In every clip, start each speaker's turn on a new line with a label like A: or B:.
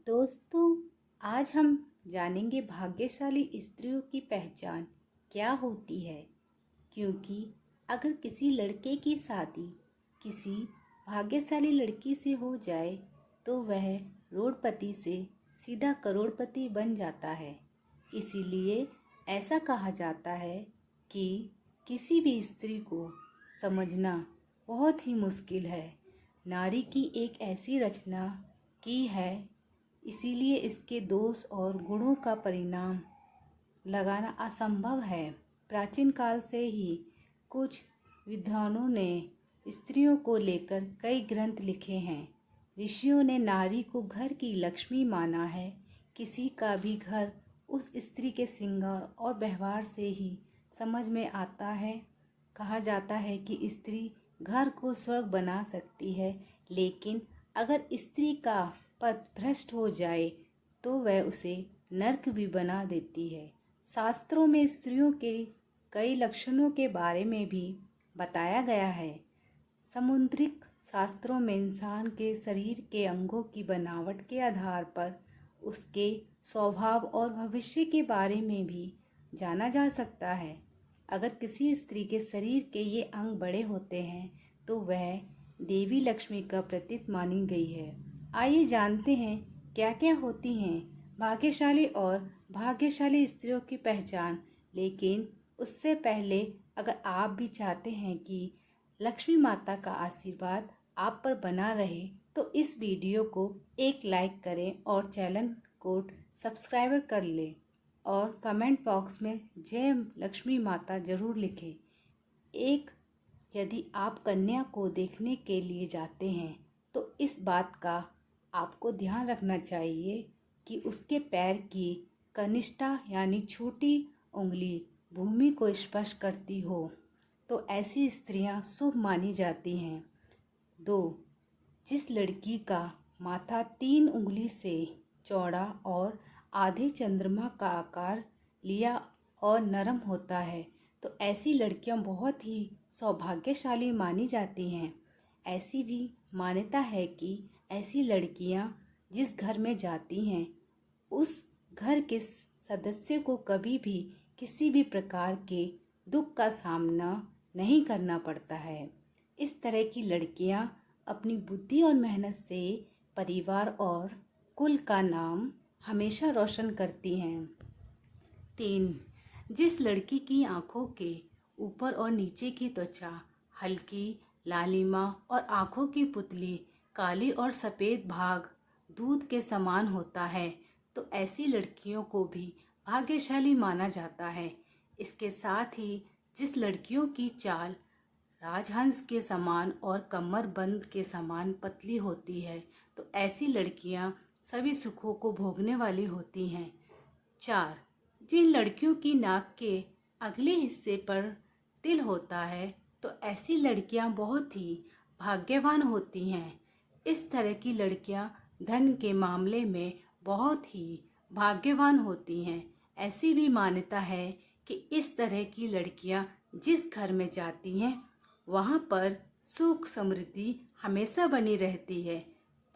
A: दोस्तों, आज हम जानेंगे भाग्यशाली स्त्रियों की पहचान क्या होती है। क्योंकि अगर किसी लड़के की शादी किसी भाग्यशाली लड़की से हो जाए तो वह रोडपति से सीधा करोड़पति बन जाता है। इसीलिए ऐसा कहा जाता है कि किसी भी स्त्री को समझना बहुत ही मुश्किल है। नारी की एक ऐसी रचना की है, इसीलिए इसके दोष और गुणों का परिणाम लगाना असंभव है। प्राचीन काल से ही कुछ विद्वानों ने स्त्रियों को लेकर कई ग्रंथ लिखे हैं। ऋषियों ने नारी को घर की लक्ष्मी माना है। किसी का भी घर उस स्त्री के श्रृंगार और व्यवहार से ही समझ में आता है। कहा जाता है कि स्त्री घर को स्वर्ग बना सकती है, लेकिन अगर स्त्री का पथ भ्रष्ट हो जाए तो वह उसे नर्क भी बना देती है। शास्त्रों में स्त्रियों के कई लक्षणों के बारे में भी बताया गया है। समुद्रिक शास्त्रों में इंसान के शरीर के अंगों की बनावट के आधार पर उसके स्वभाव और भविष्य के बारे में भी जाना जा सकता है। अगर किसी स्त्री के शरीर के ये अंग बड़े होते हैं तो वह देवी लक्ष्मी का प्रतीक मानी गई है। आइए जानते हैं क्या क्या होती हैं भाग्यशाली और भाग्यशाली स्त्रियों की पहचान। लेकिन उससे पहले अगर आप भी चाहते हैं कि लक्ष्मी माता का आशीर्वाद आप पर बना रहे तो इस वीडियो को एक लाइक करें और चैनल को सब्सक्राइब कर लें और कमेंट बॉक्स में जय लक्ष्मी माता ज़रूर लिखें। यदि आप कन्या को देखने के लिए जाते हैं तो इस बात का आपको ध्यान रखना चाहिए कि उसके पैर की कनिष्ठा यानी छोटी उंगली भूमि को स्पर्श करती हो तो ऐसी स्त्रियां शुभ मानी जाती हैं। 2. जिस लड़की का माथा 3 उंगली से चौड़ा और आधे चंद्रमा का आकार लिया और नरम होता है तो ऐसी लड़कियां बहुत ही सौभाग्यशाली मानी जाती हैं। ऐसी भी मान्यता है कि ऐसी लड़कियां जिस घर में जाती हैं उस घर के सदस्य को कभी भी किसी भी प्रकार के दुख का सामना नहीं करना पड़ता है। इस तरह की लड़कियां अपनी बुद्धि और मेहनत से परिवार और कुल का नाम हमेशा रोशन करती हैं। 3. जिस लड़की की आँखों के ऊपर और नीचे की त्वचा हल्की लालिमा और आँखों की पुतली काली और सफ़ेद भाग दूध के समान होता है तो ऐसी लड़कियों को भी भाग्यशाली माना जाता है। इसके साथ ही जिस लड़कियों की चाल राजहंस के समान और कमर बंद के समान पतली होती है तो ऐसी लड़कियां सभी सुखों को भोगने वाली होती हैं। 4. जिन लड़कियों की नाक के अगले हिस्से पर तिल होता है तो ऐसी लड़कियां बहुत ही भाग्यवान होती हैं। इस तरह की लड़कियां धन के मामले में बहुत ही भाग्यवान होती हैं। ऐसी भी मान्यता है कि इस तरह की लड़कियां जिस घर में जाती हैं वहाँ पर सुख समृद्धि हमेशा बनी रहती है।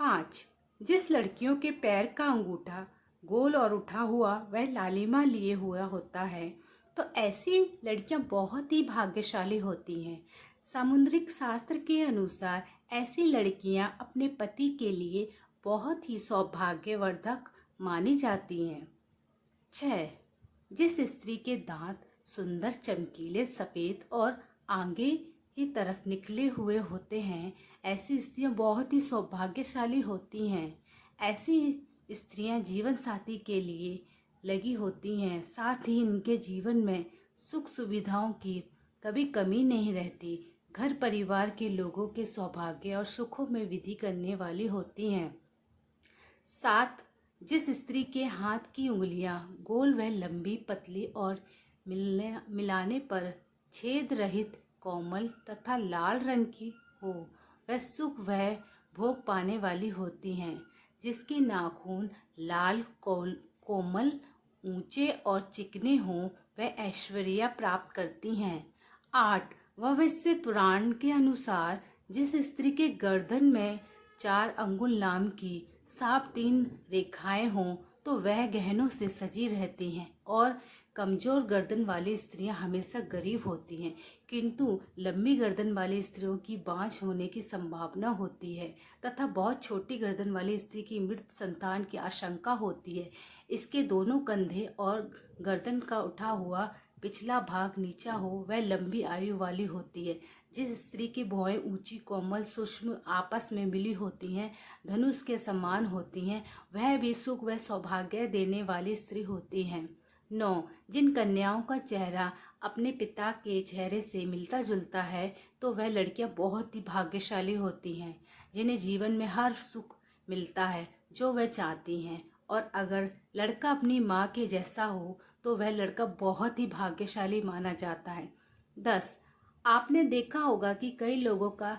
A: 5. जिस लड़कियों के पैर का अंगूठा गोल और उठा हुआ वह लालिमा लिए हुआ होता है तो ऐसी लड़कियां बहुत ही भाग्यशाली होती हैं। सामुद्रिक शास्त्र के अनुसार ऐसी लड़कियां अपने पति के लिए बहुत ही सौभाग्यवर्धक मानी जाती हैं। 6. जिस स्त्री के दांत सुंदर चमकीले सफ़ेद और आगे की तरफ निकले हुए होते हैं ऐसी स्त्रियां बहुत ही सौभाग्यशाली होती हैं। ऐसी स्त्रियां जीवन साथी के लिए लगी होती हैं, साथ ही इनके जीवन में सुख सुविधाओं की कभी कमी नहीं रहती। घर परिवार के लोगों के सौभाग्य और सुखों में वृद्धि करने वाली होती हैं। 7. जिस स्त्री के हाथ की उंगलियां गोल व लंबी पतली और मिलाने पर छेद रहित कोमल तथा लाल रंग की हो वह सुख व भोग पाने वाली होती हैं। जिसके नाखून लाल कोमल ऊंचे और चिकने हों वह ऐश्वर्य प्राप्त करती हैं। 8. भविष्य पुराण के अनुसार जिस स्त्री के गर्दन में 4 अंगुल नाम की साफ 3 रेखाएं हों तो वह गहनों से सजी रहती हैं और कमजोर गर्दन वाली स्त्रियां हमेशा गरीब होती हैं, किंतु लंबी गर्दन वाली स्त्रियों की बांझ होने की संभावना होती है तथा बहुत छोटी गर्दन वाली स्त्री की मृत संतान की आशंका होती है। इसके दोनों कंधे और गर्दन का उठा हुआ पिछला भाग नीचा हो वह लंबी आयु वाली होती है। जिस स्त्री की भौहें ऊंची कोमल सूक्ष्म आपस में मिली होती हैं, धनुष के समान होती हैं, वह भी सुख व सौभाग्य देने वाली स्त्री होती हैं। 9. जिन कन्याओं का चेहरा अपने पिता के चेहरे से मिलता जुलता है तो वह लड़कियां बहुत ही भाग्यशाली होती हैं, जिन्हें जीवन में हर सुख मिलता है जो वह चाहती हैं। और अगर लड़का अपनी माँ के जैसा हो तो वह लड़का बहुत ही भाग्यशाली माना जाता है। 10. आपने देखा होगा कि कई लोगों का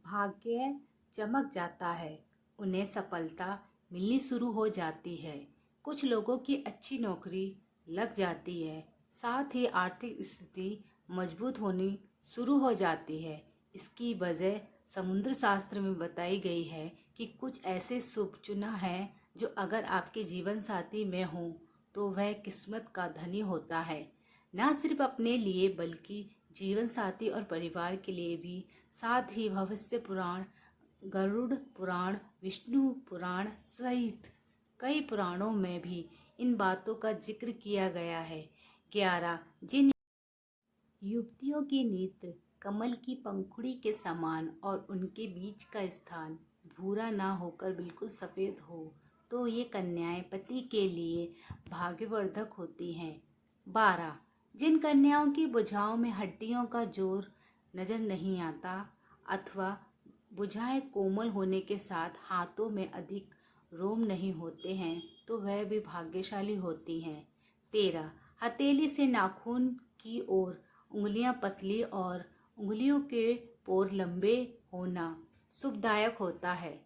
A: भाग्य चमक जाता है, उन्हें सफलता मिलनी शुरू हो जाती है, कुछ लोगों की अच्छी नौकरी लग जाती है, साथ ही आर्थिक स्थिति मजबूत होनी शुरू हो जाती है। इसकी वजह समुद्र शास्त्र में बताई गई है कि कुछ ऐसे शुभ चुना है जो अगर आपके जीवन साथी में हो तो वह किस्मत का धनी होता है, न सिर्फ अपने लिए बल्कि जीवन साथी और परिवार के लिए भी। साथ ही भविष्य पुराण, गरुड़ पुराण, विष्णु पुराण सहित कई पुराणों में भी इन बातों का जिक्र किया गया है। 11. जिन युवतियों के नेत्र कमल की पंखुड़ी के समान और उनके बीच का स्थान भूरा ना होकर बिल्कुल सफ़ेद हो तो ये कन्याएं पति के लिए भाग्यवर्धक होती हैं। 12. जिन कन्याओं की भुजाओं में हड्डियों का जोर नजर नहीं आता अथवा भुजाएं कोमल होने के साथ हाथों में अधिक रोम नहीं होते हैं तो वह भी भाग्यशाली होती हैं। 13. हथेली से नाखून की ओर उंगलियां पतली और उंगलियों के पोर लंबे होना शुभदायक होता है।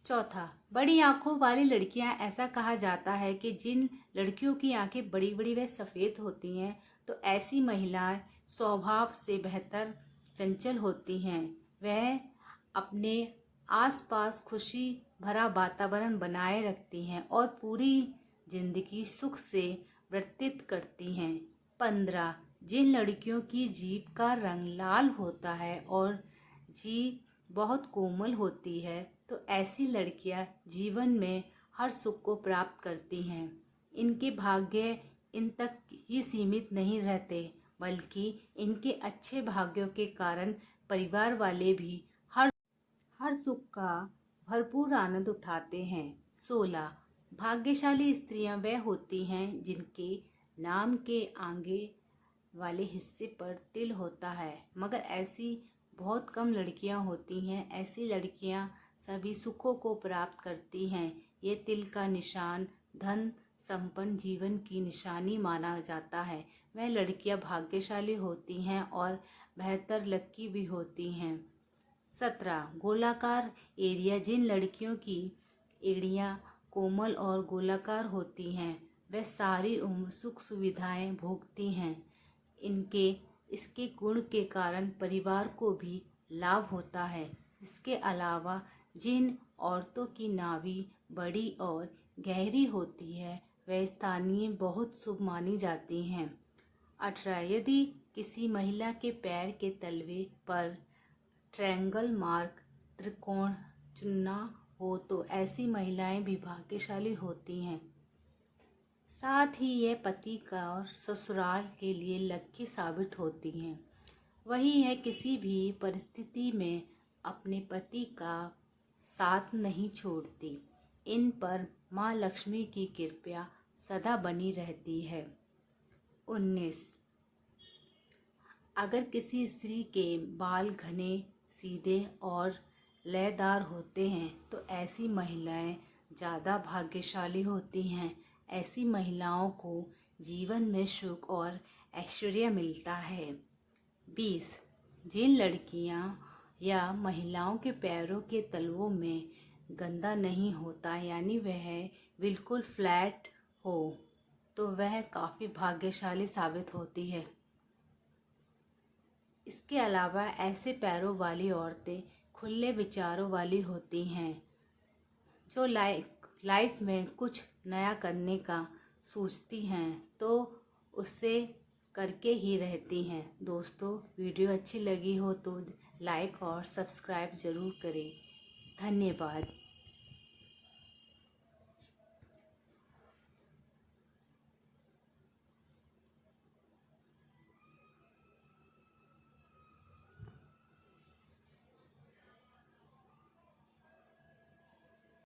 A: 4. बड़ी आंखों वाली लड़कियां, ऐसा कहा जाता है कि जिन लड़कियों की आंखें बड़ी बड़ी व सफ़ेद होती हैं तो ऐसी महिलाएं स्वभाव से बेहतर चंचल होती हैं। वह अपने आसपास खुशी भरा वातावरण बनाए रखती हैं और पूरी जिंदगी सुख से व्यतीत करती हैं। 15. जिन लड़कियों की जीभ का रंग लाल होता है और जीभ बहुत कोमल होती है तो ऐसी लड़कियां जीवन में हर सुख को प्राप्त करती हैं। इनके भाग्य इन तक ही सीमित नहीं रहते बल्कि इनके अच्छे भाग्यों के कारण परिवार वाले भी हर सुख का भरपूर आनंद उठाते हैं। 16. भाग्यशाली स्त्रियां वह होती हैं जिनके नाम के आगे वाले हिस्से पर तिल होता है, मगर ऐसी बहुत कम लड़कियां होती हैं। ऐसी लड़कियां सभी सुखों को प्राप्त करती हैं। ये तिल का निशान धन संपन्न जीवन की निशानी माना जाता है। वह लड़कियां भाग्यशाली होती हैं और बेहतर लकी भी होती हैं। 17. गोलाकार एड़ियाँ, जिन लड़कियों की एड़ियाँ कोमल और गोलाकार होती हैं वह सारी उम्र सुख सुविधाएं भोगती हैं। इसके गुण के कारण परिवार को भी लाभ होता है। इसके अलावा जिन औरतों की नाभि बड़ी और गहरी होती है वह स्थानीय बहुत शुभ मानी जाती हैं। 18. यदि किसी महिला के पैर के तलवे पर ट्रायंगल मार्क त्रिकोण चुनना हो तो ऐसी महिलाएं भी भाग्यशाली होती हैं। साथ ही यह पति का और ससुराल के लिए लकी साबित होती हैं। वही है किसी भी परिस्थिति में अपने पति का साथ नहीं छोड़ती। इन पर माँ लक्ष्मी की कृपा सदा बनी रहती है। 19. अगर किसी स्त्री के बाल घने सीधे और लयदार होते हैं तो ऐसी महिलाएं ज़्यादा भाग्यशाली होती हैं। ऐसी महिलाओं को जीवन में सुख और ऐश्वर्य मिलता है। 20. जिन लड़कियां या महिलाओं के पैरों के तलवों में गंदा नहीं होता यानी वह बिल्कुल फ्लैट हो तो वह काफ़ी भाग्यशाली साबित होती है। इसके अलावा ऐसे पैरों वाली औरतें खुले विचारों वाली होती हैं। जो लाइफ में कुछ नया करने का सोचती हैं तो उससे करके ही रहती हैं। दोस्तों, वीडियो अच्छी लगी हो तो लाइक और सब्सक्राइब ज़रूर करें। धन्यवाद।